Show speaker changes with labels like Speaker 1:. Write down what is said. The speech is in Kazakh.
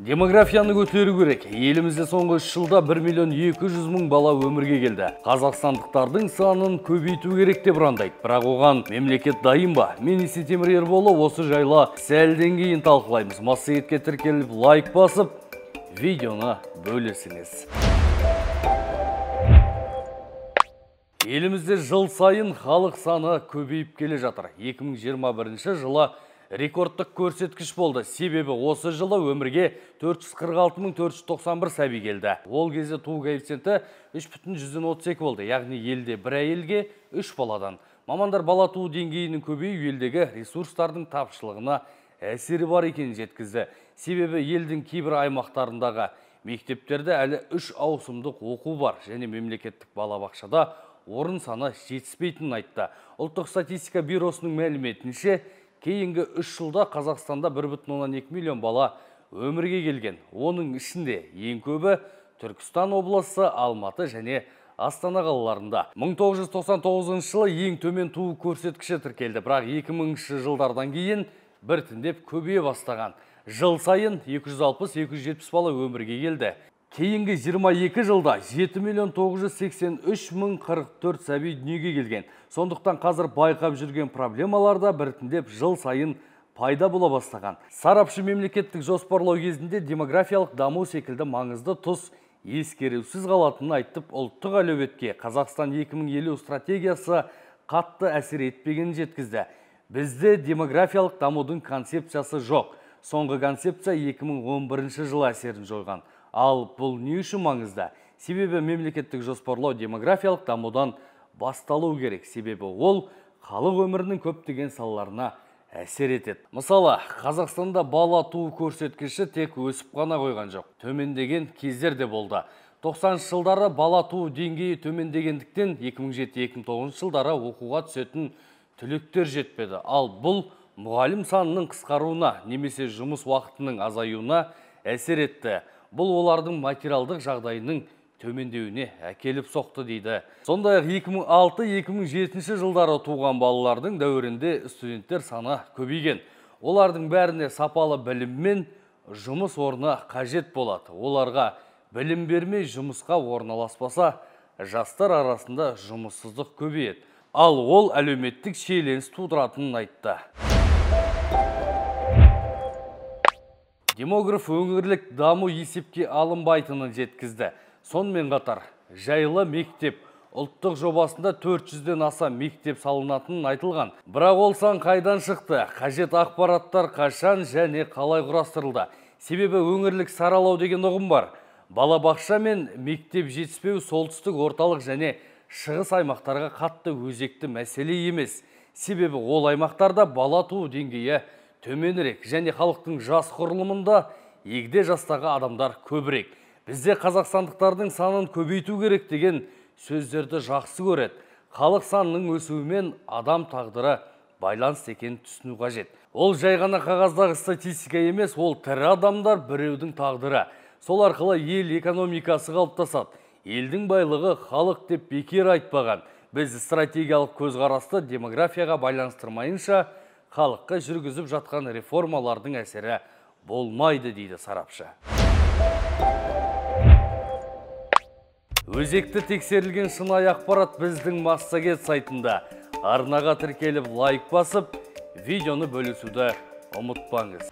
Speaker 1: Демографияны көтеру керек. Елімізде соңғы 3 жылда 1.200.000 бала өмірге келді. Қазақстандықтардың санын көбейту керек деп ұрандайды. Бірақ оған мемлекет дайын ба? Мен Есе Темір Ерболы осы жайлы сәлден кейін талқылаймыз. Массагетке тіркеліп лайк басып, видеоны бөлесіңіз. Елімізде жыл сайын халық саны көбейіп келе жатыр. 2021 жылы рекордтық көрсеткіш болды. Себебі осы жылы өмірге 446.491 сәби келді. Ол кезде туу коэффициенті 3,32 болды. Яғни елде бір әйелге 3 баладан. Мамандар бала туу деңгейінің көбею елдегі ресурстардың тапшылығына әсері бар екенін жеткізді. Себебі елдің кейбір аймақтарындағы мектептерде әлі 3 ауысымдық оқу бар және мемлекеттік балабақшада орын саны жетіспейтінін айтты. Ұлттық статистика бюросының мәліметінше, кейінгі 3 жылда Қазақстанда 1,2 миллион бала өмірге келген. Оның ішінде ең көбі Түркістан облысы, Алматы және Астана қалаларында. 1999 жылы ең төмен туу көрсеткіші тіркелді, бірақ 2000 жылдардан кейін біртіндеп көбейе бастаған. Жыл сайын 260-270 бала өмірге келді. Кейінгі 22 жылда 7.983.044 сәби дүниеге келген. Сондықтан қазір байқап жүрген проблемаларда біртіндеп жыл сайын пайда бола бастаған. Сарапшы мемлекеттік жоспарлау кезінде демографиялық даму секілді маңызды тұс ескерусіз қалатынын айтып, ұлттық әлеуетке Қазақстан 2050 стратегиясы қатты әсер етпегенін жеткізді. Бізде демографиялық дамудың концепциясы жоқ. Соңғы концепция 2011 жылы әсерін жойған. Ал бұл не үшін маңызды? Себебі мемлекеттік жоспарлау демографиялық дамудан басталу керек. Себебі ол халық өмірінің көптеген салаларына әсер етеді. Мысалы, Қазақстанда бала туу көрсеткіші тек өсіп қана қойған жоқ. Төмендеген кездер де болды. 90 жылдары бала туу деңгейі төмендегендіктен 2007-2009 жылдары оқуға түсетін түлектер жетпеді. Ал бұл мұғалім санының қысқаруына немесе жұмыс уақытының азаюына әсер етті. Бұл олардың материалдық жағдайының төмендеуіне әкеліп соқты дейді. Сондай-ақ 2006-2007 жылдары туған балалардың дәуірінде студенттер саны көбейген. Олардың бәріне сапалы білім мен жұмыс орны қажет болады. Оларға білім бермей жұмысқа орналаспаса, жастар арасында жұмыссыздық көбейеді. Ал ол әлеуметтік шиеленіс тудыратынын айтты. Демограф өңірлік даму есепке алынбайтынын жеткізді. Сонымен қатар, жайлы мектеп ұлттық жобасында 400-ден аса мектеп салынатынын айтылған. Бірақ ол сан қайдан шықты? Қажет ақпараттар қашан және қалай құрастырылды? Себебі өңірлік саралау деген ұғым бар. Балабақша мен мектеп жетіспеу солтүстік, орталық және шығыс аймақтарға қатты өзекті мәселе емес. Себебі ол аймақтарда бала туу деңгейі төменірек және халықтың жас құрылымында егде жастағы адамдар көбірек. Бізде қазақстандықтардың санын көбейту керек деген сөздерді жақсы көреді. Халық санының өсуімен адам тағдыры байланысты екенін түсіну қажет. Ол жай ғана қағаздағы статистика емес, ол тірі адамдар біреудің тағдыры. Сол арқылы ел экономикасы қалыптасады. Елдің байлығы халық деп бекер айтпаған. Біз стратегиялық көзқарасты демографияға байланыстырмайынша, халыққа жүргізіп жатқан реформалардың әсері болмайды дейді сарапшы. Өзекті тексерілген шынайы ақпарат біздің Массагет сайтында. Арнаға тіркеліп лайк басып, видеоны бөлісуді ұмытпаңыз.